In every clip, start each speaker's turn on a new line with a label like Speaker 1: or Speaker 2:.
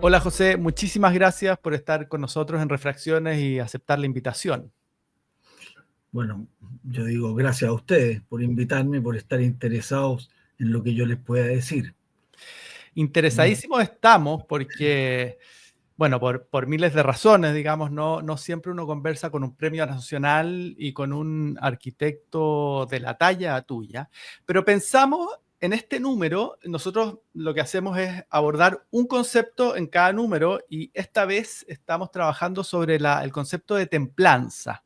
Speaker 1: Hola José, muchísimas gracias por estar con nosotros en Refracciones y aceptar la invitación.
Speaker 2: Bueno, yo digo gracias a ustedes por invitarme, por estar interesados en lo que yo les pueda decir.
Speaker 1: Interesadísimos estamos porque, bueno, por miles de razones, digamos, no siempre uno conversa con un premio nacional y con un arquitecto de la talla tuya, pero pensamos en este número, nosotros lo que hacemos es abordar un concepto en cada número y esta vez estamos trabajando sobre el concepto de templanza.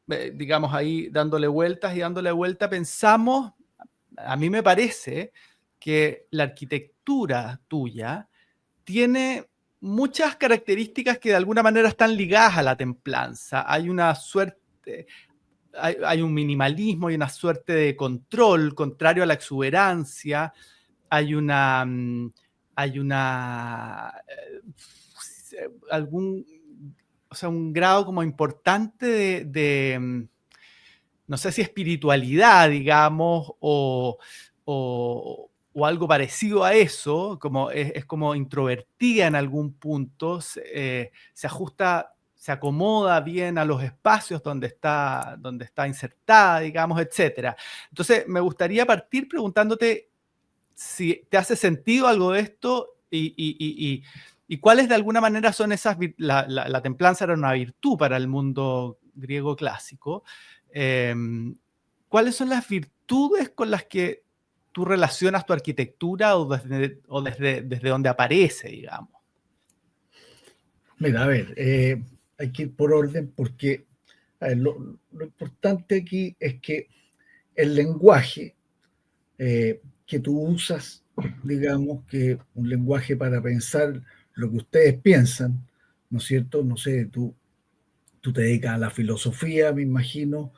Speaker 1: Digamos, ahí dándole vueltas y dándole vuelta, pensamos, a mí me parece que la arquitectura tuya tiene muchas características que de alguna manera están ligadas a la templanza. Hay una suerte, hay un minimalismo y una suerte de control, contrario a la exuberancia. Hay una, hay una, algún, o sea, un grado como importante no sé si espiritualidad, digamos, o algo parecido a eso, como es como introvertida en algún punto, se ajusta, se acomoda bien a los espacios donde está insertada, digamos, etcétera. Entonces, me gustaría partir preguntándote si te hace sentido algo de esto y cuáles de alguna manera son esas, la templanza era una virtud para el mundo griego clásico. Eh, ¿Cuáles son las virtudes con las que tú relacionas tu arquitectura desde donde aparece, digamos?
Speaker 2: Mira, a ver, hay que ir por orden porque a ver, lo importante aquí es que el lenguaje que tú usas, digamos que un lenguaje para pensar lo que ustedes piensan, ¿no es cierto? No sé, tú te dedicas a la filosofía, me imagino,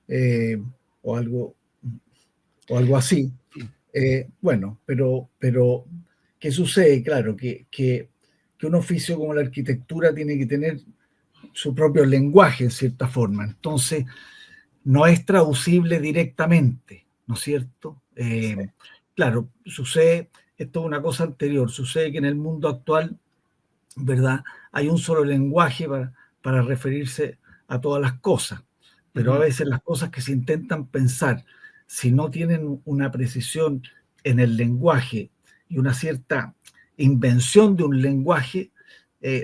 Speaker 2: eh, o algo, o algo así. Bueno, pero ¿qué sucede? Claro, que un oficio como la arquitectura tiene que tener su propio lenguaje en cierta forma. Entonces, no es traducible directamente, ¿no es cierto?
Speaker 1: Sí.
Speaker 2: Claro, sucede, esto es una cosa anterior, sucede que en el mundo actual, ¿verdad? Hay un solo lenguaje para referirse a todas las cosas, pero a
Speaker 1: Ujú.
Speaker 2: veces las cosas que se intentan pensar, si no tienen una precisión en el lenguaje y una cierta invención de un lenguaje,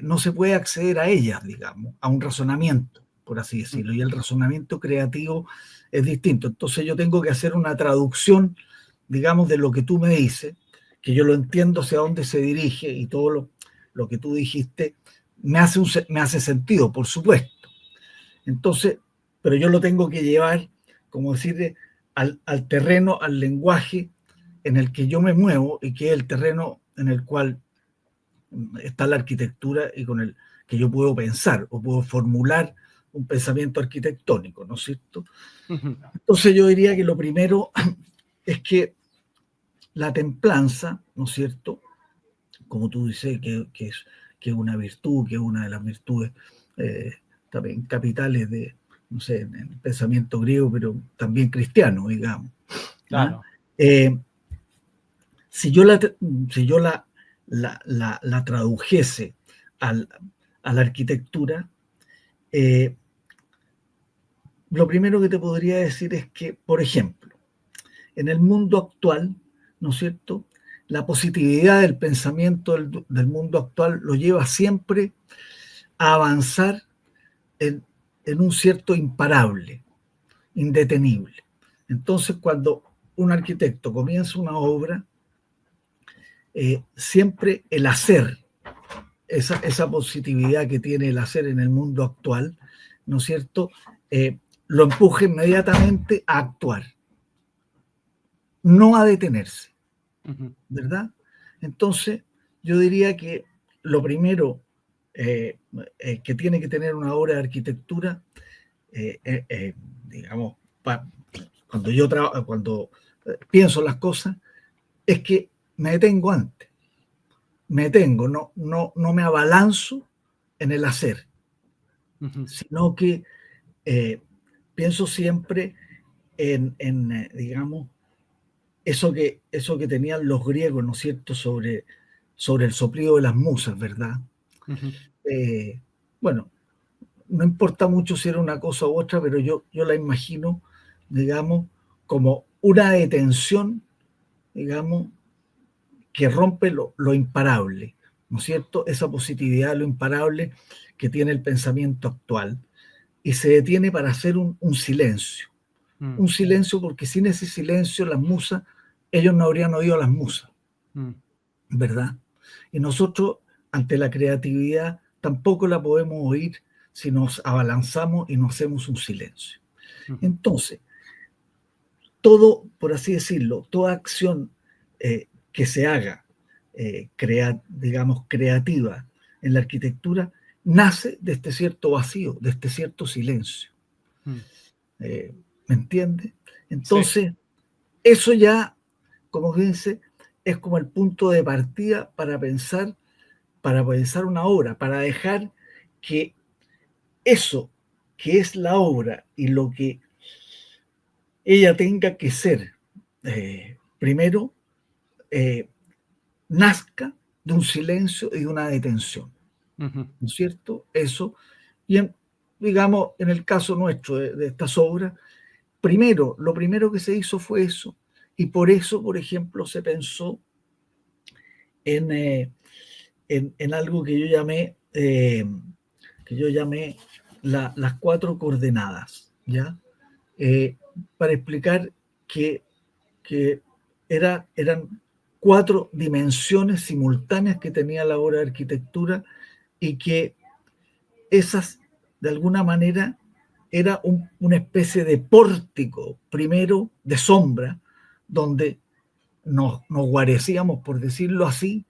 Speaker 2: no se puede acceder a ellas, digamos, a un razonamiento, por así decirlo. Y el razonamiento creativo es distinto. Entonces yo tengo que hacer una traducción, digamos, de lo que tú me dices, que yo lo entiendo hacia dónde se dirige y todo lo que tú dijiste me hace sentido, por supuesto. Entonces, pero yo lo tengo que llevar, como decir, al terreno, al lenguaje en el que yo me muevo y que es el terreno en el cual está la arquitectura y con el que yo puedo pensar o puedo formular un pensamiento arquitectónico, ¿no es cierto?
Speaker 1: Ujú.
Speaker 2: Entonces yo diría que lo primero es que la templanza, ¿no es cierto? Como tú dices, que es una virtud, que es una de las virtudes también capitales de, no sé, en el pensamiento griego, pero también cristiano, digamos. ¿Ah?
Speaker 1: Claro.
Speaker 2: Si yo la tradujese al, a la arquitectura, eh, lo primero que te podría decir es que, por ejemplo, en el mundo actual, ¿no es cierto? La positividad del pensamiento del mundo actual lo lleva siempre a avanzar en, en un cierto imparable, indetenible. Entonces, cuando un arquitecto comienza una obra, siempre el hacer, esa positividad que tiene el hacer en el mundo actual, ¿no es cierto? Lo empuja inmediatamente a actuar, no a detenerse,
Speaker 1: Ujú.
Speaker 2: ¿verdad? Entonces, yo diría que lo primero que tiene que tener una obra de arquitectura, digamos, cuando pienso las cosas, es que me detengo antes, me detengo, no me abalanzo en el hacer,
Speaker 1: Ujú.
Speaker 2: sino que eh, pienso siempre digamos, eso que tenían los griegos, ¿no es cierto?, sobre sobre el soplido de las musas, ¿verdad?
Speaker 1: Ujú.
Speaker 2: Bueno, no importa mucho si era una cosa u otra, pero yo la imagino, digamos, como una detención, digamos, que rompe lo imparable, ¿no es cierto? Esa positividad de lo imparable que tiene el pensamiento actual, y se detiene para hacer un silencio.
Speaker 1: Mm.
Speaker 2: Un silencio porque sin ese silencio las musas, ellos no habrían oído a las musas,
Speaker 1: Mm.
Speaker 2: ¿verdad? Y nosotros, ante la creatividad, tampoco la podemos oír si nos abalanzamos y no hacemos un silencio.
Speaker 1: Ujú.
Speaker 2: Entonces, todo, por así decirlo, toda acción que se haga, digamos, creativa en la arquitectura, nace de este cierto vacío, de este cierto silencio.
Speaker 1: Mm.
Speaker 2: ¿Me entiende?
Speaker 1: Sí.
Speaker 2: Entonces, eso ya, como dice, es como el punto de partida para pensar una obra, para dejar que eso que es la obra y lo que ella tenga que ser, primero, eh, nazca de un silencio y de una detención,
Speaker 1: Ujú.
Speaker 2: ¿no es cierto? Eso, y digamos, en el caso nuestro de estas obras, primero, lo primero que se hizo fue eso, y por eso, por ejemplo, se pensó en, en algo que yo llamé las cuatro coordenadas, ¿ya? Eh, para explicar que, que eran cuatro dimensiones simultáneas que tenía la obra de arquitectura y que esas, de alguna manera, era una especie de pórtico, primero de sombra, donde nos guarecíamos, por decirlo así,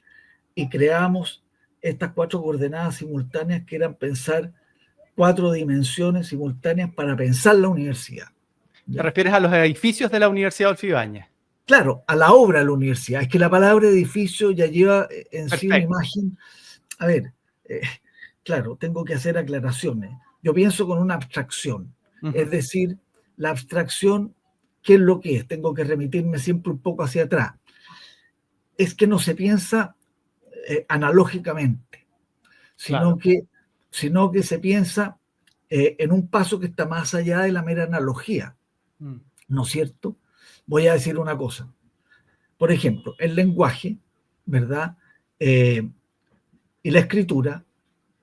Speaker 2: y creábamos estas cuatro coordenadas simultáneas que eran pensar cuatro dimensiones simultáneas para pensar la universidad.
Speaker 1: ¿Te
Speaker 2: ¿Ya?
Speaker 1: refieres a los edificios de la Universidad de Olfibáñez?
Speaker 2: Claro, a la obra de la universidad. Es que la palabra edificio ya lleva en sí una
Speaker 1: Perfecto.
Speaker 2: imagen. A ver, claro, tengo que hacer aclaraciones. Yo pienso con una abstracción,
Speaker 1: Ujú.
Speaker 2: es decir, la abstracción, ¿qué es lo que es? Tengo que remitirme siempre un poco hacia atrás. Es que no se piensa analógicamente,
Speaker 1: Claro.
Speaker 2: sino que, sino que se piensa en un paso que está más allá de la mera analogía,
Speaker 1: Mm.
Speaker 2: ¿no es cierto? Voy a decir una cosa. Por ejemplo, el lenguaje, ¿verdad? Eh, y la escritura.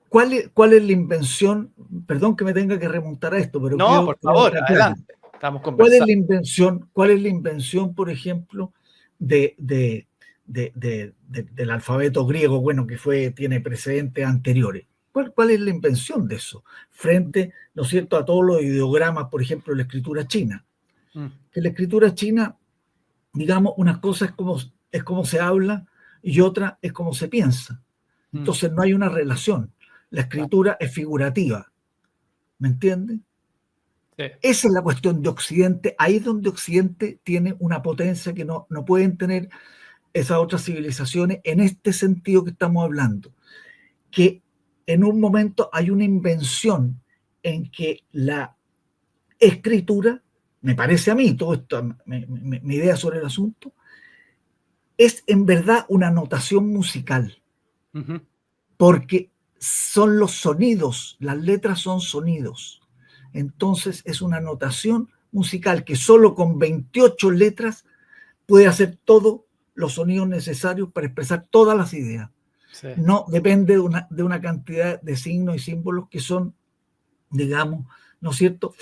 Speaker 2: ¿Cuál es la invención? Perdón que me tenga que remontar a esto, pero
Speaker 1: No, por
Speaker 2: creo
Speaker 1: favor,
Speaker 2: que aclaro.
Speaker 1: adelante. Estamos
Speaker 2: ¿Cuál es
Speaker 1: conversando.
Speaker 2: la invención? ¿Cuál es la invención, por ejemplo, de, de, del alfabeto griego, bueno, tiene precedentes anteriores? ¿Cuál es la invención de eso? Frente, ¿no es cierto?, a todos los ideogramas, por ejemplo, de la escritura china.
Speaker 1: Mm.
Speaker 2: Que la escritura china, digamos, una cosa es como se habla y otra es como se piensa.
Speaker 1: Mm.
Speaker 2: Entonces no hay una relación. La
Speaker 1: Claro.
Speaker 2: escritura es figurativa, ¿me entiendes?
Speaker 1: Sí.
Speaker 2: Esa es la cuestión de Occidente. Ahí es donde Occidente tiene una potencia que no pueden tener esas otras civilizaciones en este sentido que estamos hablando. Que en un momento hay una invención en que la escritura, me parece a mí, todo esto, mi idea sobre el asunto, es en verdad una notación musical,
Speaker 1: Ujú.
Speaker 2: porque son los sonidos, las letras son sonidos. Entonces es una notación musical que solo con 28 letras puede hacer todos los sonidos necesarios para expresar todas las ideas.
Speaker 1: Sí.
Speaker 2: No depende de una cantidad de signos y símbolos que son, digamos, ¿no es cierto?,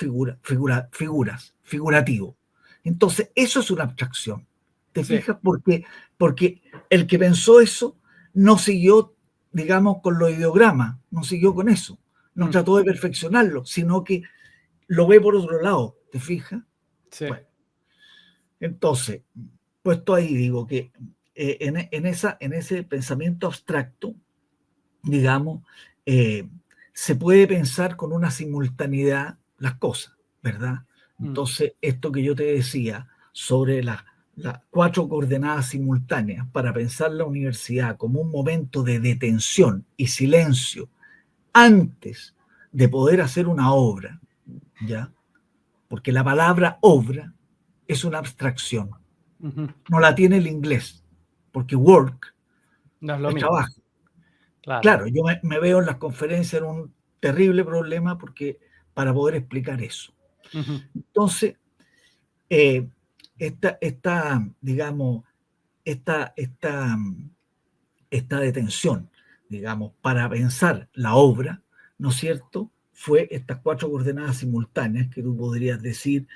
Speaker 2: figurativo. Entonces, eso es una abstracción. ¿Te
Speaker 1: Sí.
Speaker 2: fijas? Porque el que pensó eso no siguió, digamos, con los ideogramas, no siguió con eso, no
Speaker 1: Mm.
Speaker 2: trató de perfeccionarlo, sino que lo ve por otro lado. ¿Te fijas?
Speaker 1: Sí.
Speaker 2: Bueno, entonces, puesto ahí, digo que en ese pensamiento abstracto, digamos, se puede pensar con una simultaneidad las cosas, ¿verdad?
Speaker 1: Mm.
Speaker 2: Entonces, esto que yo te decía sobre las cuatro coordenadas simultáneas para pensar la universidad como un momento de detención y silencio antes de poder hacer una obra, ¿ya? Porque la palabra obra es una abstracción,
Speaker 1: Ujú.
Speaker 2: no la tiene el inglés, porque work
Speaker 1: No es lo
Speaker 2: está
Speaker 1: mismo,
Speaker 2: bajo.
Speaker 1: claro.
Speaker 2: Claro, yo me veo en las conferencias en un terrible problema porque para poder explicar eso.
Speaker 1: Ujú.
Speaker 2: Entonces, digamos, esta detención, digamos, para pensar la obra, ¿no es cierto? Fue estas 4 coordenadas simultáneas que tú podrías decir,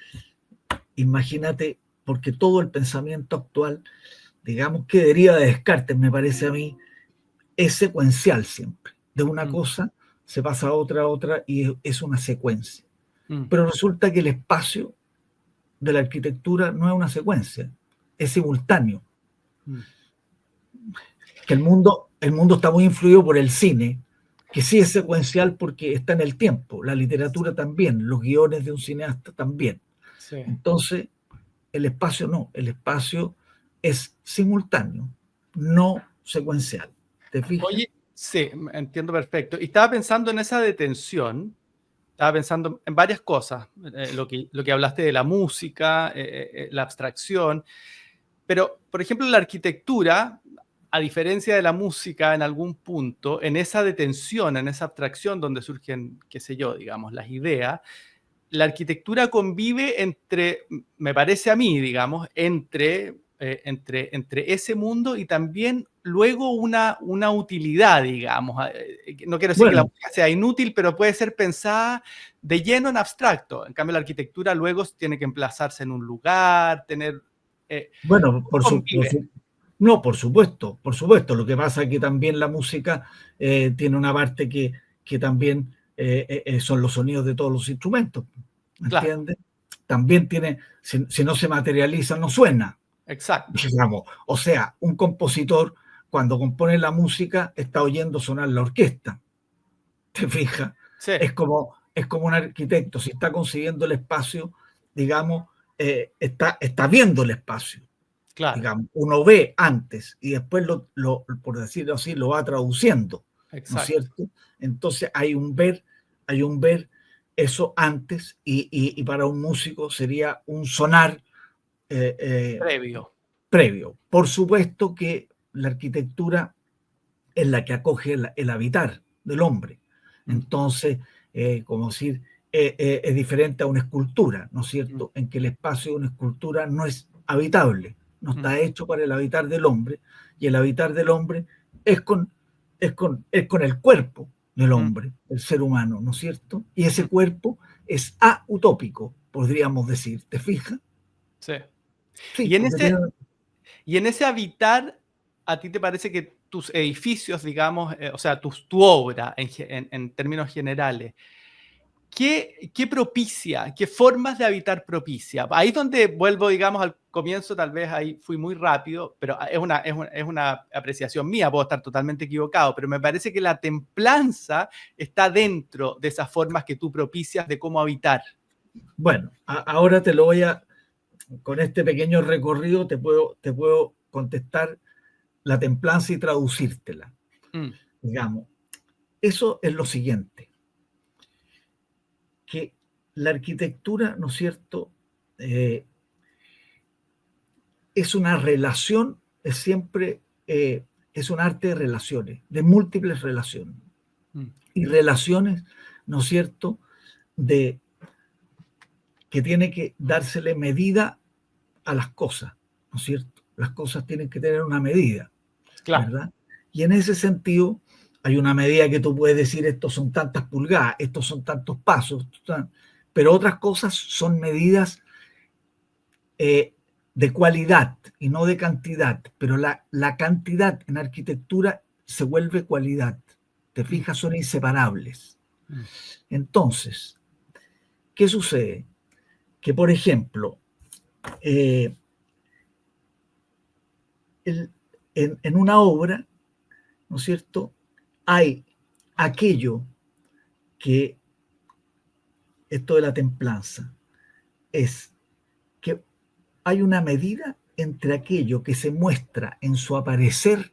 Speaker 2: imagínate, porque todo el pensamiento actual, digamos, que deriva de Descartes, me parece a mí, es secuencial siempre. De una
Speaker 1: Mm,
Speaker 2: cosa se pasa a otra y es una secuencia.
Speaker 1: mm,
Speaker 2: Pero resulta que el espacio de la arquitectura no es una secuencia, es simultáneo.
Speaker 1: mm.
Speaker 2: Que el mundo está muy influido por el cine, que sí es secuencial porque está en el tiempo, la literatura también, los guiones de un cineasta también.
Speaker 1: Sí.
Speaker 2: Entonces, el espacio no, el espacio es simultáneo, no secuencial. ¿Te fijas?
Speaker 1: Oye, sí, entiendo perfecto. Y estaba pensando en esa detención, estaba pensando en varias cosas, lo que hablaste de la música, la abstracción, pero, por ejemplo, la arquitectura, a diferencia de la música en algún punto, en esa detención, en esa abstracción donde surgen, qué sé yo, digamos, las ideas, la arquitectura convive entre, me parece a mí, digamos, entre ese mundo y también luego una utilidad, digamos. No quiero decir que la
Speaker 2: Bueno,
Speaker 1: música sea inútil, pero puede ser pensada de lleno en abstracto. En cambio, la arquitectura luego tiene que emplazarse en un lugar, tener...
Speaker 2: bueno,
Speaker 1: ¿Cómo convive?
Speaker 2: no, por supuesto, por supuesto. Lo que pasa es que también la música tiene una parte que también son los sonidos de todos los instrumentos, ¿me
Speaker 1: Claro,
Speaker 2: entiendes? También tiene, si no se materializa, no suena,
Speaker 1: exacto.
Speaker 2: digamos. O sea, un compositor cuando compone la música está oyendo sonar la orquesta, ¿te fijas?
Speaker 1: Sí,
Speaker 2: Es como un arquitecto, si está consiguiendo el espacio, digamos, está viendo el espacio,
Speaker 1: claro,
Speaker 2: digamos, uno ve antes y después, por decirlo así, lo va traduciendo, ¿no es
Speaker 1: exacto.
Speaker 2: cierto? Entonces hay un ver eso antes y para un músico sería un sonar eh, eh,
Speaker 1: Previo.
Speaker 2: previo. Por supuesto que la arquitectura es la que acoge el habitar del hombre.
Speaker 1: Mm,
Speaker 2: Entonces, como decir, es diferente a una escultura, ¿no es
Speaker 1: mm,
Speaker 2: cierto? En que el espacio de una escultura no es habitable, no
Speaker 1: mm,
Speaker 2: está hecho para el habitar del hombre, y el habitar del hombre es es con el cuerpo del
Speaker 1: mm,
Speaker 2: hombre, el ser humano, ¿no es cierto? Y ese
Speaker 1: mm.
Speaker 2: cuerpo es autópico, podríamos decir, ¿te fijas?
Speaker 1: Sí.
Speaker 2: Sí,
Speaker 1: Y en
Speaker 2: porque tiene...
Speaker 1: ese, Y en ese habitar, ¿a ti te parece que tus edificios, digamos, o sea, tu obra en términos generales, qué propicia, qué formas de habitar propicia? Ahí es donde vuelvo, digamos, al comienzo, tal vez ahí fui muy rápido, pero es una apreciación mía, puedo estar totalmente equivocado, pero me parece que la templanza está dentro de esas formas que tú propicias de cómo habitar.
Speaker 2: Bueno, ahora te lo voy a, con este pequeño recorrido te puedo contestar la templanza y traducírtela.
Speaker 1: Mm,
Speaker 2: Digamos, eso es lo siguiente, que la arquitectura, ¿no es cierto?, eh, es una relación, es siempre, es un arte de relaciones, de múltiples relaciones.
Speaker 1: mm,
Speaker 2: Y relaciones, ¿no es cierto?, de que tiene que dársele medida a las cosas, ¿no es cierto? Las cosas tienen que tener una medida,
Speaker 1: claro.
Speaker 2: ¿verdad? Y en ese sentido, hay una medida que tú puedes decir, estos son tantas pulgadas, estos son tantos pasos, pero otras cosas son medidas eh, de cualidad y no de cantidad, pero la cantidad en arquitectura se vuelve cualidad. Te
Speaker 1: Mm,
Speaker 2: fijas, son inseparables.
Speaker 1: mm,
Speaker 2: Entonces, ¿qué sucede? Que, por ejemplo, eh, el, en una obra, ¿no es cierto?, hay aquello que esto de la templanza es que hay una medida entre aquello que se muestra en su aparecer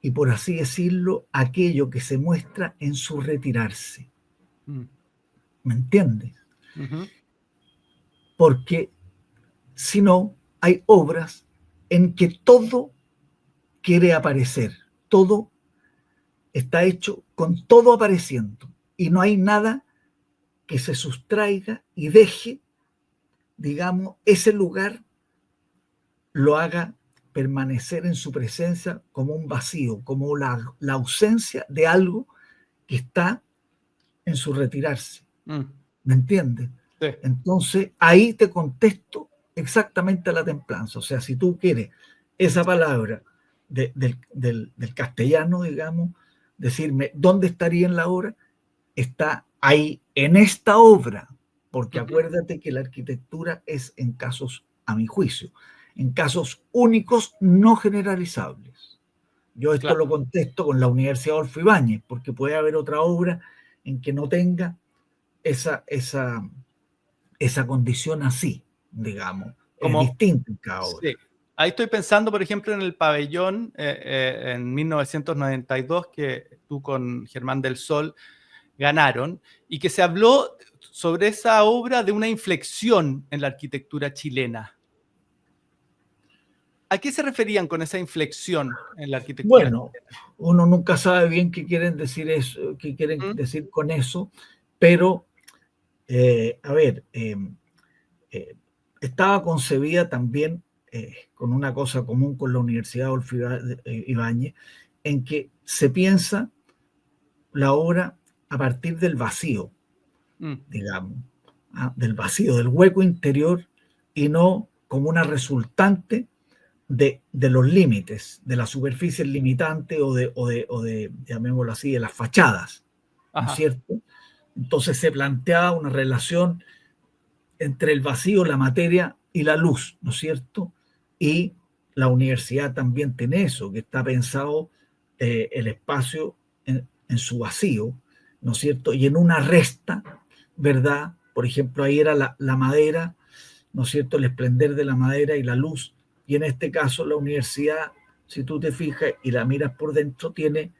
Speaker 2: y, por así decirlo, aquello que se muestra en su retirarse.
Speaker 1: mm,
Speaker 2: ¿Me entiendes?
Speaker 1: ujú,
Speaker 2: Porque si no, hay obras en que todo quiere aparecer. Todo está hecho con todo apareciendo y no hay nada que se sustraiga y deje, digamos, ese lugar lo haga permanecer en su presencia como un vacío, como la ausencia de algo que está en su retirarse. ¿Me entiendes?
Speaker 1: Sí.
Speaker 2: Entonces, ahí te contesto exactamente la templanza. O sea, si tú quieres esa palabra del castellano, digamos, decirme dónde estaría en la obra, está ahí en esta obra, porque acuérdate que la arquitectura es en casos, a mi juicio, en casos únicos no generalizables. Yo esto lo contesto con la Universidad Adolfo Ibáñez, porque puede haber otra obra en que no tenga esa condición así, digamos. Es distinto en cada obra.
Speaker 1: Sí. Ahí estoy pensando, por ejemplo, en el pabellón en 1992, que tú con Germán del Sol ganaron, y que se habló sobre esa obra de una inflexión en la arquitectura chilena. ¿A qué se referían con esa inflexión en la arquitectura
Speaker 2: chilena? Uno nunca sabe bien qué quieren decir eso, qué quieren decir con eso, pero a ver, estaba concebida también con una cosa común con la Universidad Adolfo Ibáñez, en que se piensa la obra a partir del vacío, digamos, del vacío, del hueco interior, y no como una resultante de los límites, de las superficies limitantes o de, llamémoslo así, de las fachadas, ¿no es cierto? Entonces se planteaba una relación entre el vacío, la materia y la luz, ¿no es cierto? Y la universidad también tiene eso, que está pensado el espacio en su vacío, ¿no es cierto? Y en una resta, ¿verdad? Por ejemplo, ahí era la madera, ¿no es cierto? El esplendor de la madera y la luz. Y en este caso la universidad, si tú te fijas y la miras por dentro, tiene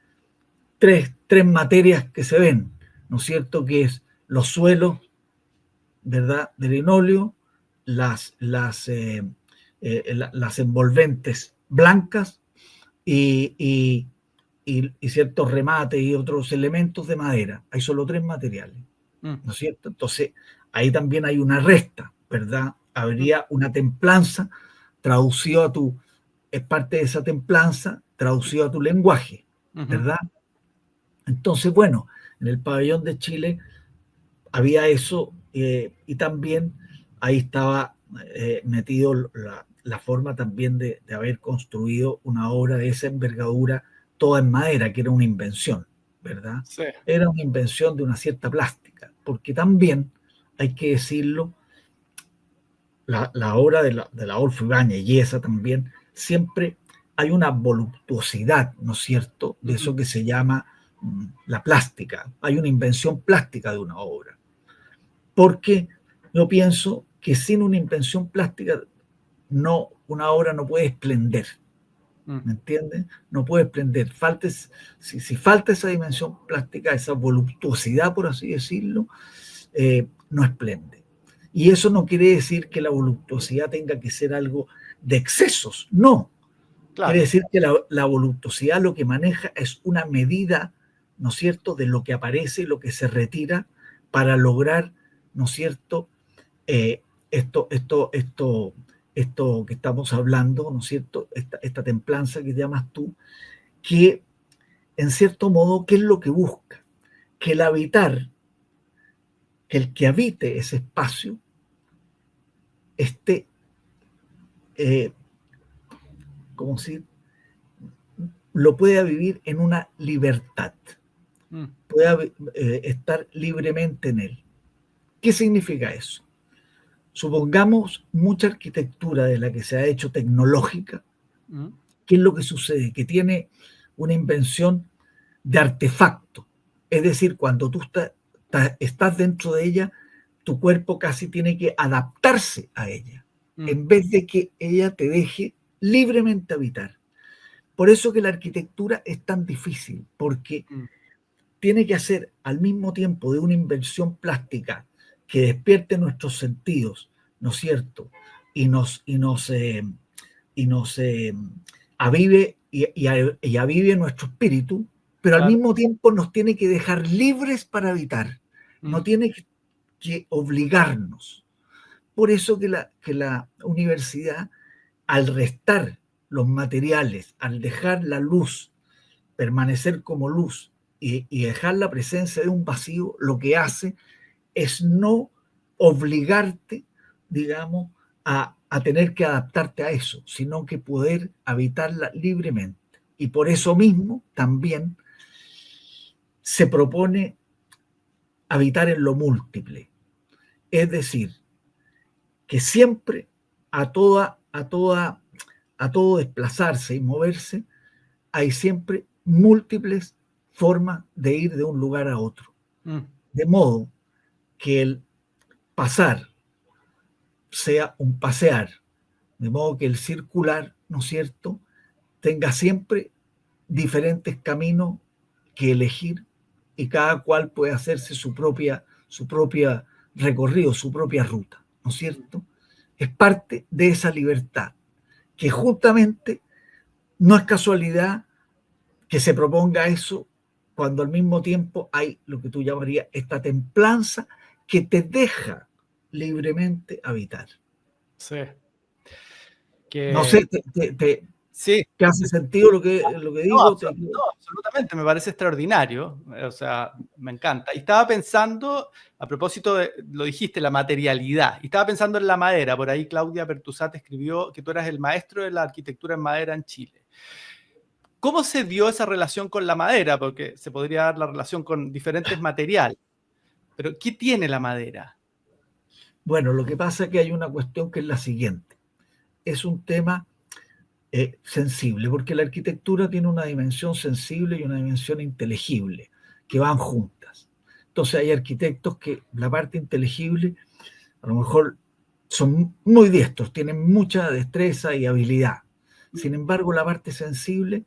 Speaker 2: tres materias que se ven, ¿no es cierto? Que es los suelos, ¿verdad? De linóleo, las envolventes blancas y ciertos remates y otros elementos de madera. Hay solo tres materiales, ¿no es cierto? Entonces, ahí también hay una resta, ¿verdad? Habría una templanza traducido a tu, es parte de esa templanza traducido a tu lenguaje, ¿verdad? Entonces, bueno, en el pabellón de Chile había eso y también ahí estaba metido la forma también de haber construido una obra de esa envergadura toda en madera, que era una invención, ¿verdad?
Speaker 1: Sí.
Speaker 2: Era una invención de una cierta plástica, porque también, hay que decirlo, la obra de la Adolfo Ibáñez y esa también, siempre hay una voluptuosidad, ¿no es cierto?, de eso que se llama la plástica. Hay una invención plástica de una obra. Porque yo pienso que sin una invención plástica una obra no puede esplender. ¿Me entiendes? No puede esplender. Si falta esa dimensión plástica, esa voluptuosidad, por así decirlo, no esplende. Y eso no quiere decir que la voluptuosidad tenga que ser algo de excesos. No. Claro. Quiere decir que la voluptuosidad lo que maneja es una medida, ¿no es cierto?, de lo que aparece y lo que se retira para lograr, ¿no es cierto?, esto que estamos hablando, ¿no es cierto?, esta templanza que llamas tú, que en cierto modo, ¿qué es lo que busca? Que el habitar, que el que habite ese espacio esté, ¿cómo decir?, lo pueda vivir en una libertad, pueda estar libremente en él. ¿Qué significa eso? Supongamos mucha arquitectura de la que se ha hecho tecnológica. ¿Qué es lo que sucede? Que tiene una invención de artefacto. Es decir, cuando tú estás dentro de ella, tu cuerpo casi tiene que adaptarse a ella, en vez de que ella te deje libremente habitar. Por eso que la arquitectura es tan difícil, porque tiene que hacer al mismo tiempo de una invención plástica que despierte nuestros sentidos, ¿no es cierto? Y nos avive y avive nuestro espíritu, pero al
Speaker 1: Claro.
Speaker 2: mismo tiempo nos tiene que dejar libres para habitar,
Speaker 1: Mm.
Speaker 2: no tiene que obligarnos. Por eso que la universidad, al restar los materiales, al dejar la luz permanecer como luz y dejar la presencia de un vacío, lo que hace es no obligarte, digamos, a tener que adaptarte a eso, sino que poder habitarla libremente. Y por eso mismo también se propone habitar en lo múltiple. Es decir, que siempre a todo desplazarse y moverse, hay siempre múltiples formas de ir de un lugar a otro.
Speaker 1: Mm.
Speaker 2: De modo que el pasar sea un pasear, de modo que el circular, ¿no es cierto?, tenga siempre diferentes caminos que elegir y cada cual puede hacerse su propia recorrido, su propia ruta, ¿no es cierto? Es parte de esa libertad, que justamente no es casualidad que se proponga eso cuando al mismo tiempo hay lo que tú llamarías esta templanza que te deja libremente habitar.
Speaker 1: Sí.
Speaker 2: No sé,
Speaker 1: Sí.
Speaker 2: ¿te hace sentido lo que
Speaker 1: No,
Speaker 2: digo?
Speaker 1: no, absolutamente, me parece extraordinario, o sea, me encanta. Y estaba pensando, a propósito de, lo dijiste, la materialidad, y estaba pensando en la madera, por ahí Claudia Pertusat escribió que tú eras el maestro de la arquitectura en madera en Chile. ¿Cómo se dio esa relación con la madera? Porque se podría dar la relación con diferentes materiales, pero ¿qué tiene la madera?
Speaker 2: Bueno, lo que pasa es que hay una cuestión que es la siguiente. Es un tema sensible, porque la arquitectura tiene una dimensión sensible y una dimensión inteligible, que van juntas. Entonces hay arquitectos que la parte inteligible a lo mejor son muy diestros, tienen mucha destreza y habilidad. Sin embargo, la parte sensible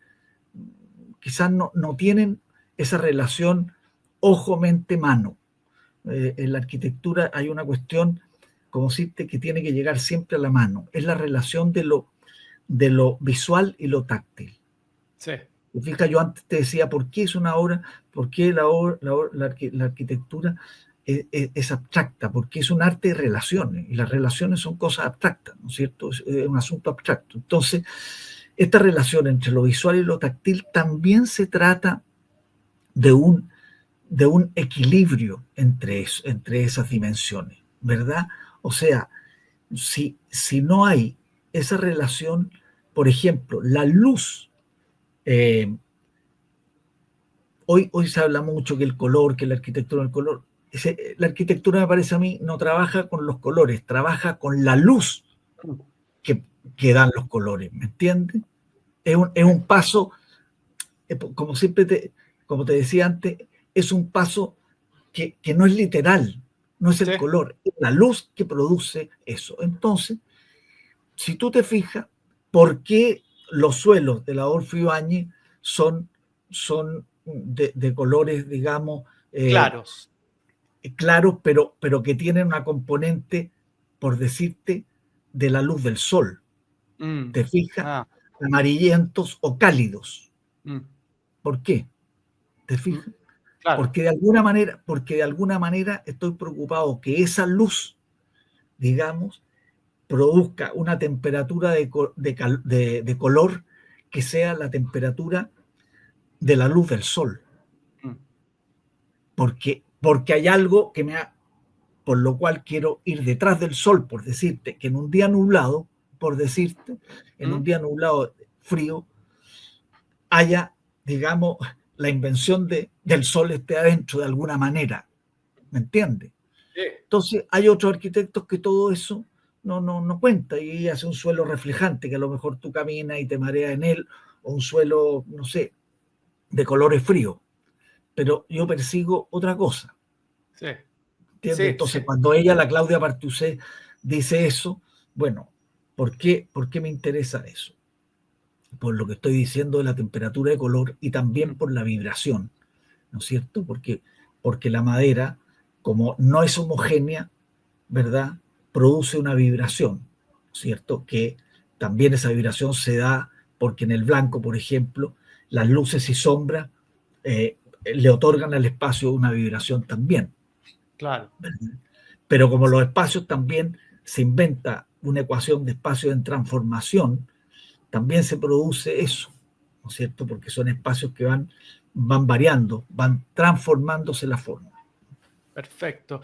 Speaker 2: quizás no tienen esa relación ojo-mente-mano. En la arquitectura hay una cuestión, como decirte, que tiene que llegar siempre a la mano. Es la relación de lo visual y lo táctil.
Speaker 1: Sí.
Speaker 2: Fíjate, yo antes te decía, ¿por qué es una obra? ¿Por qué la arquitectura es abstracta? Porque es un arte de relaciones, y las relaciones son cosas abstractas, ¿no es cierto? Es un asunto abstracto. Entonces, esta relación entre lo visual y lo táctil también se trata de un equilibrio entre esas dimensiones, ¿verdad? O sea, si no hay esa relación, por ejemplo, la luz, hoy se habla mucho que el color, que la arquitectura del color, la arquitectura me parece a mí no trabaja con los colores, trabaja con la luz que dan los colores, ¿me entiendes? Es un paso, como siempre como te decía antes, es un paso que no es literal, no es el
Speaker 1: Sí.
Speaker 2: color, es la luz que produce eso. Entonces, si tú te fijas, ¿por qué los suelos de la Adolfo Ibáñez son de colores, digamos,
Speaker 1: Claros.
Speaker 2: claros, pero que tienen una componente, por decirte, de la luz del sol?
Speaker 1: Mm.
Speaker 2: ¿Te fijas?
Speaker 1: Ah.
Speaker 2: Amarillentos o cálidos.
Speaker 1: Mm.
Speaker 2: ¿Por qué? ¿Te
Speaker 1: Mm.
Speaker 2: fijas?
Speaker 1: Claro.
Speaker 2: Porque de alguna manera estoy preocupado que esa luz, digamos, produzca una temperatura de color que sea la temperatura de la luz del sol.
Speaker 1: Mm.
Speaker 2: Porque hay algo por lo cual quiero ir detrás del sol, por decirte, que en un día nublado, en un
Speaker 1: Mm.
Speaker 2: día nublado frío, haya, digamos, la invención del sol esté adentro de alguna manera. ¿Me entiendes?
Speaker 1: Sí.
Speaker 2: Entonces, hay otros arquitectos que todo eso no cuenta y hace un suelo reflejante que a lo mejor tú caminas y te mareas en él, o un suelo, no sé, de colores fríos. Pero yo persigo otra cosa,
Speaker 1: Sí.
Speaker 2: ¿entiendes?
Speaker 1: Sí.
Speaker 2: Entonces, cuando la Claudia Partusé, dice eso, bueno, ¿por qué me interesa eso? Por lo que estoy diciendo de la temperatura de color y también por la vibración, ¿no es cierto? Porque la madera, como no es homogénea, ¿verdad? Produce una vibración, ¿cierto? Que también esa vibración se da porque en el blanco, por ejemplo, las luces y sombras le otorgan al espacio una vibración también.
Speaker 1: Claro.
Speaker 2: Pero como los espacios también se inventa una ecuación de espacio en transformación, también se produce eso, ¿no es cierto? Porque son espacios que van variando, van transformándose la forma.
Speaker 1: Perfecto.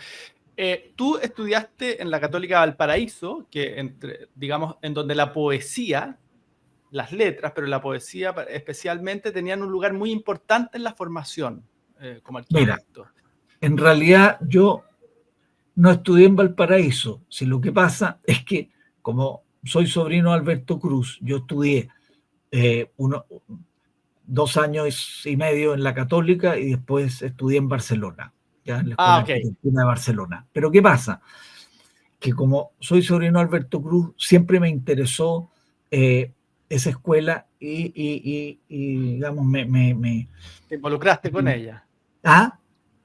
Speaker 1: Tú estudiaste en la Católica Valparaíso, que digamos, en donde la poesía, las letras, pero la poesía especialmente tenían un lugar muy importante en la formación como
Speaker 2: Mira,
Speaker 1: arquitecto.
Speaker 2: en realidad yo no estudié en Valparaíso. Si lo que pasa es que, como soy sobrino de Alberto Cruz, yo estudié 2 años y medio en la Católica y después estudié en Barcelona, ya en la Escuela de
Speaker 1: Ok.
Speaker 2: Arquitectura de Barcelona. Pero ¿qué pasa? Que como soy sobrino de Alberto Cruz, siempre me interesó esa escuela y digamos,
Speaker 1: Te involucraste con ella.
Speaker 2: ¿ah?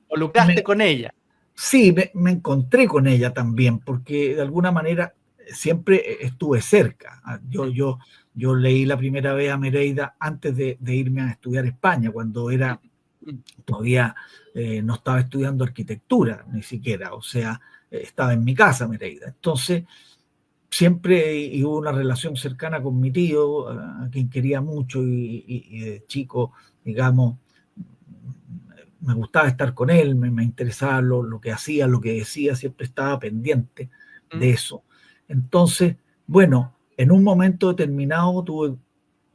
Speaker 1: Involucraste con ella.
Speaker 2: Sí, me encontré con ella también, porque de alguna manera siempre estuve cerca. Yo leí la primera vez a Mereida antes de irme a estudiar a España, cuando todavía no estaba estudiando arquitectura, ni siquiera, o sea, estaba en mi casa Mereida. Entonces, siempre hubo una relación cercana con mi tío, a quien quería mucho y de chico, digamos, me gustaba estar con él, me interesaba lo que hacía, lo que decía, siempre estaba pendiente de eso. Entonces, bueno, en un momento determinado tuve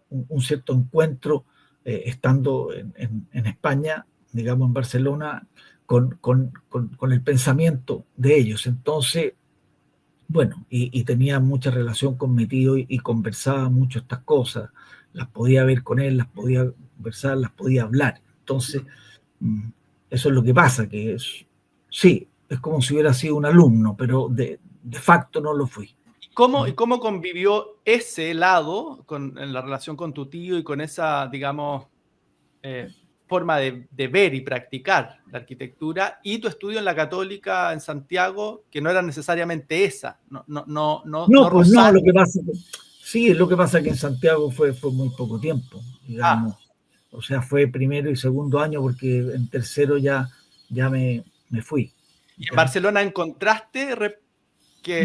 Speaker 2: un cierto encuentro estando en España, digamos en Barcelona, con el pensamiento de ellos. Entonces, bueno, y tenía mucha relación con mi tío y conversaba mucho estas cosas, las podía ver con él, las podía conversar, las podía hablar. Entonces, eso es lo que pasa, que sí, es como si hubiera sido un alumno, pero de facto no lo fui.
Speaker 1: ¿Y cómo convivió ese lado en la relación con tu tío y con esa, digamos, forma de ver y practicar la arquitectura y tu estudio en la Católica en Santiago, que no era necesariamente esa,
Speaker 2: No, pues no,
Speaker 1: rozar?
Speaker 2: lo que pasa, sí, lo que pasa que en Santiago fue muy poco tiempo, digamos. O sea, fue primero y segundo año porque en tercero ya me fui.
Speaker 1: ¿Y en
Speaker 2: ¿Ya?
Speaker 1: Barcelona encontraste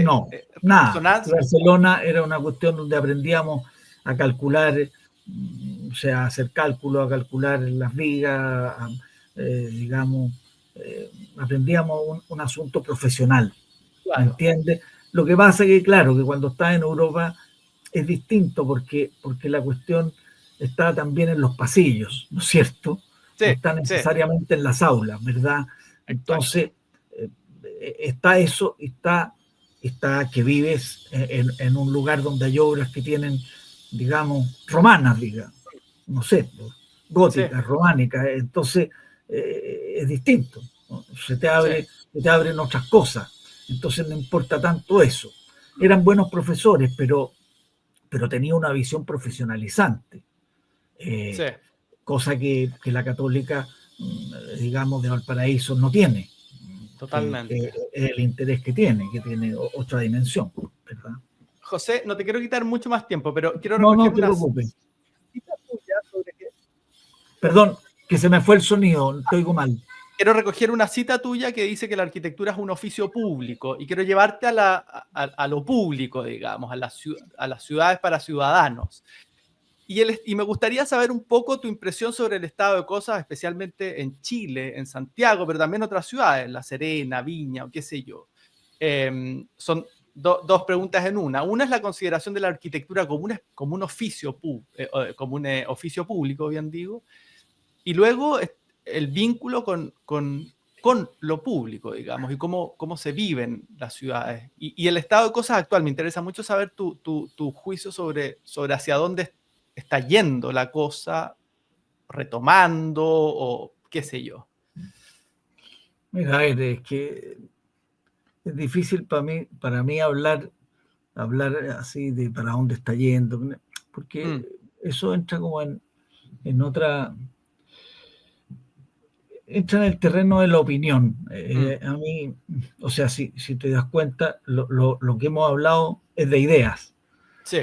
Speaker 2: No, nada.
Speaker 1: resonancia?
Speaker 2: Barcelona era una cuestión donde aprendíamos a calcular, o sea, a hacer cálculo, a calcular las vigas, digamos, aprendíamos un asunto profesional, ¿me
Speaker 1: Claro.
Speaker 2: entiendes? Lo que pasa es que, claro, que cuando estás en Europa es distinto porque la cuestión está también en los pasillos, ¿no es cierto?
Speaker 1: Sí,
Speaker 2: No está
Speaker 1: sí,
Speaker 2: necesariamente en las aulas, ¿verdad?
Speaker 1: exacto.
Speaker 2: Entonces, está eso, está que vives en un lugar donde hay obras que tienen, digamos, romanas, digamos, no sé,
Speaker 1: Sí,
Speaker 2: góticas, románicas, entonces es distinto, ¿no?
Speaker 1: sí.
Speaker 2: Se te abren otras cosas, entonces no importa tanto eso. Eran buenos profesores, pero tenía una visión profesionalizante,
Speaker 1: Sí,
Speaker 2: cosa que la católica, digamos, de Valparaíso no tiene, que
Speaker 1: totalmente.
Speaker 2: es el interés que tiene otra dimensión, ¿verdad?
Speaker 1: José, no te quiero quitar mucho más tiempo, pero quiero
Speaker 2: No,
Speaker 1: recoger
Speaker 2: no te
Speaker 1: una
Speaker 2: preocupes. Perdón, que se me fue el sonido, te oigo mal.
Speaker 1: quiero recoger una cita tuya que dice que la arquitectura es un oficio público y quiero llevarte a lo público, digamos, a las ciudades para ciudadanos. Y me gustaría saber un poco tu impresión sobre el estado de cosas, especialmente en Chile, en Santiago, pero también en otras ciudades, La Serena, Viña o qué sé yo. Son dos preguntas en una. Una es la consideración de la arquitectura como un oficio, oficio público, bien digo, y luego el vínculo con lo público, digamos, y cómo se viven las ciudades. Y el estado de cosas actual. Me interesa mucho saber tu juicio sobre hacia dónde está yendo la cosa, retomando o qué sé yo.
Speaker 2: Mira, a ver, es que es difícil para mí hablar así de para dónde está yendo, porque
Speaker 1: Mm,
Speaker 2: eso entra como en otra, entra en el terreno de la opinión.
Speaker 1: mm.
Speaker 2: A mí, o sea, si te das cuenta, lo que hemos hablado es de ideas,
Speaker 1: Sí,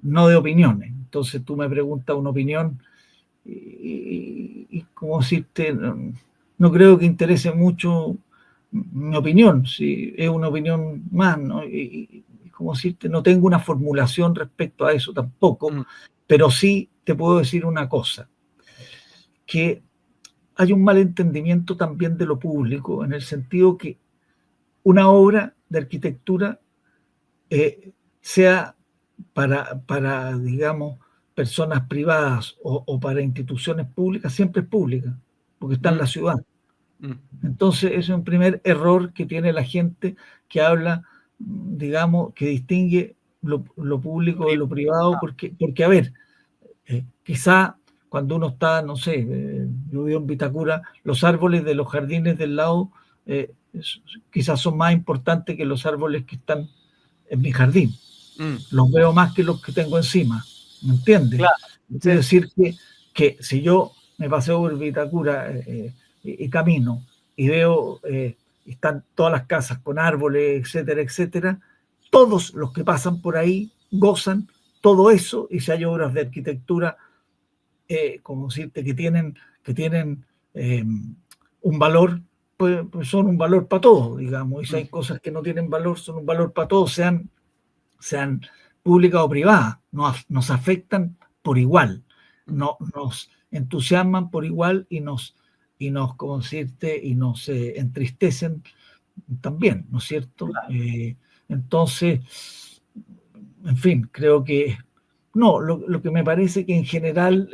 Speaker 2: no de opiniones. Entonces tú me preguntas una opinión y como decirte, no creo que interese mucho mi opinión, si es una opinión más, ¿no? Y como decirte, no tengo una formulación respecto a eso tampoco, pero sí te puedo decir una cosa, que hay un malentendimiento también de lo público, en el sentido que una obra de arquitectura sea para, digamos, personas privadas o para instituciones públicas, siempre es pública, porque está en la ciudad. Entonces, ese es un primer error que tiene la gente que habla, digamos, que distingue lo público de lo privado, porque a ver, quizá cuando uno está, no sé, yo vivo en Vitacura, los árboles de los jardines del lado quizás son más importantes que los árboles que están en mi jardín. Los veo más que los que tengo encima, ¿me entiendes?
Speaker 1: Claro,
Speaker 2: Quiero decir que si yo me paseo por Vitacura y camino y veo, están todas las casas con árboles, etcétera, etcétera, todos los que pasan por ahí gozan todo eso, y si hay obras de arquitectura, como decirte, que tienen un valor, pues son un valor para todos, digamos, y si hay cosas que no tienen valor, son un valor para todos, sean públicas o privadas, nos afectan por igual, nos entusiasman por igual y nos como decirte, y nos entristecen también, ¿no es cierto?
Speaker 1: Claro.
Speaker 2: Entonces, en fin, creo que no, lo que me parece que en general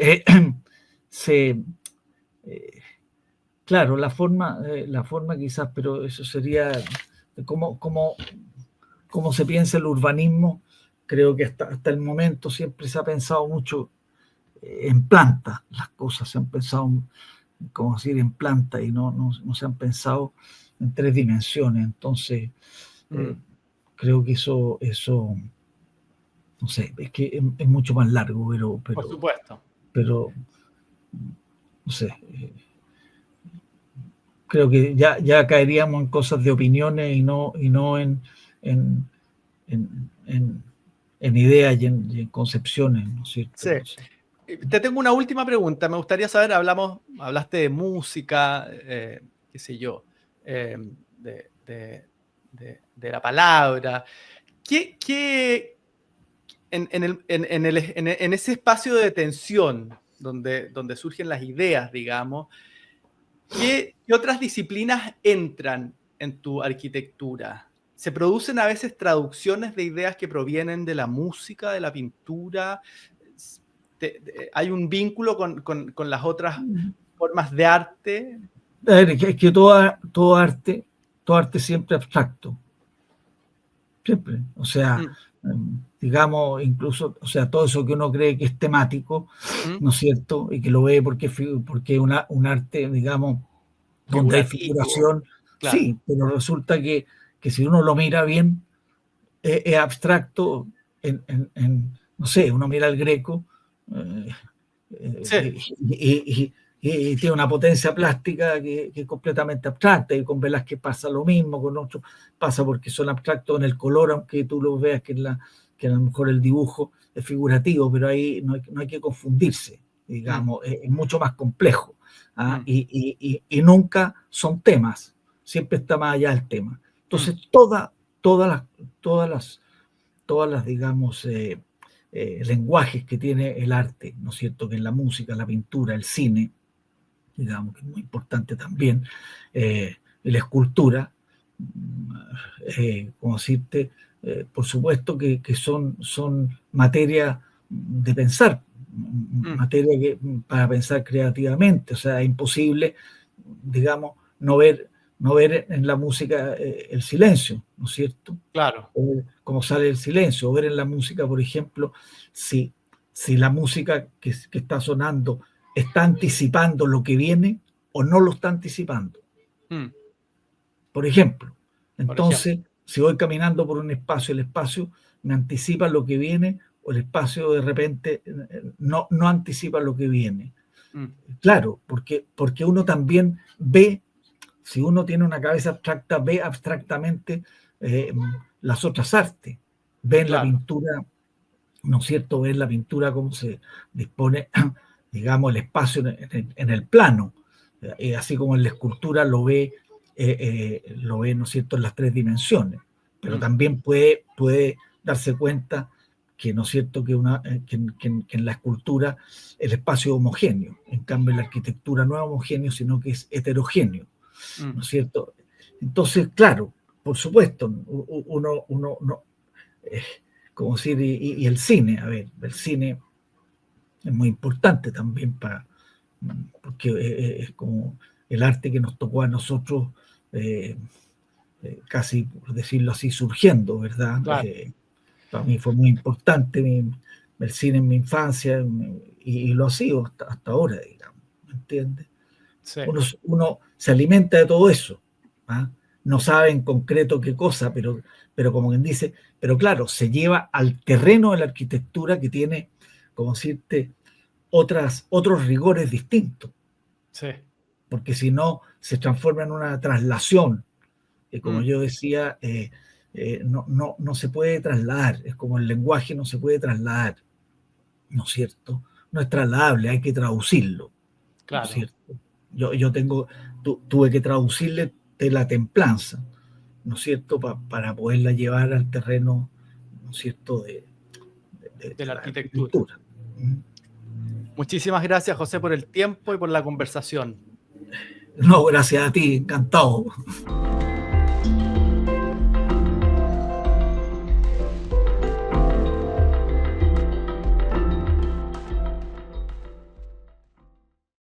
Speaker 2: claro, la forma quizás, pero eso sería como se piensa el urbanismo. Creo que hasta el momento siempre se ha pensado mucho en planta, las cosas se han pensado, como decir, en planta, y no se han pensado en 3 dimensiones. Entonces, creo que eso, no sé, es que es mucho más largo,
Speaker 1: Por supuesto.
Speaker 2: pero no sé, creo que ya caeríamos en cosas de opiniones y no en ideas y en concepciones, ¿no es cierto?
Speaker 1: Sí. Te tengo una última pregunta. Me gustaría saber, hablaste de música, qué sé yo, de la palabra. En ese espacio de tensión donde surgen las ideas, digamos, ¿qué otras disciplinas entran en tu arquitectura? ¿Se producen a veces traducciones de ideas que provienen de la música, de la pintura? ¿Hay un vínculo con las otras formas de arte?
Speaker 2: A ver, es que todo arte siempre abstracto. Siempre. O sea, digamos, incluso, o sea, todo eso que uno cree que es temático, ¿no es cierto? Y que lo ve porque es un arte, digamos, donde hay figuración. Claro. Sí, pero resulta que si uno lo mira bien, es abstracto. No sé, uno mira al Greco y tiene una potencia plástica que es completamente abstracta, y con Velázquez pasa lo mismo, con otros pasa porque son abstractos en el color, aunque tú lo veas que a lo mejor el dibujo es figurativo, pero ahí no hay que confundirse, digamos, es mucho más complejo, y nunca son temas, siempre está más allá del tema. Entonces todas las digamos, lenguajes que tiene el arte, ¿no es cierto?, que es la música, la pintura, el cine, digamos, que es muy importante también, la escultura, como decirte, por supuesto que son materia de pensar, materia para pensar creativamente. O sea, es imposible, digamos, no ver en la música el silencio, ¿no es cierto?
Speaker 1: Claro.
Speaker 2: Cómo sale el silencio, o ver en la música, por ejemplo, si la música que está sonando está anticipando lo que viene o no lo está anticipando. Por ejemplo, entonces, si voy caminando por un espacio, el espacio me anticipa lo que viene, o el espacio de repente no anticipa lo que viene. Claro, porque uno también ve, si uno tiene una cabeza abstracta, ve abstractamente las otras artes, ve en la pintura ¿no es cierto?, ver la pintura, cómo se dispone, digamos, el espacio en el plano, así como en la escultura lo ve, ¿no es cierto?, en las tres dimensiones, pero también puede darse cuenta que, ¿no es cierto?, que en la escultura el espacio es homogéneo, en cambio en la arquitectura no es homogéneo, sino que es heterogéneo, ¿no es cierto? Entonces, claro, por supuesto, uno no, como decir, y el cine, a ver, el cine es muy importante también porque es como el arte que nos tocó a nosotros, casi, por decirlo así, surgiendo, ¿verdad?
Speaker 1: Claro.
Speaker 2: Para mí fue muy importante el cine en mi infancia y lo ha sido hasta ahora, digamos, ¿me entiendes?
Speaker 1: Sí.
Speaker 2: Uno se alimenta de todo eso, ¿ah? No sabe en concreto qué cosa, pero como quien dice, pero claro, se lleva al terreno de la arquitectura que tiene, como decirte, otros rigores distintos,
Speaker 1: Sí.
Speaker 2: porque si no, se transforma en una traslación, como yo decía, no se puede trasladar, es como el lenguaje no se puede trasladar, ¿no es cierto? No es trasladable, hay que traducirlo, ¿no es
Speaker 1: Claro.
Speaker 2: cierto? Yo tuve que traducirle de la templanza, ¿no es cierto?, para poderla llevar al terreno, ¿no es cierto?, de
Speaker 1: De la
Speaker 2: la
Speaker 1: arquitectura.
Speaker 2: arquitectura.
Speaker 1: Muchísimas gracias, José, por el tiempo y por la conversación.
Speaker 2: No, gracias a ti, encantado.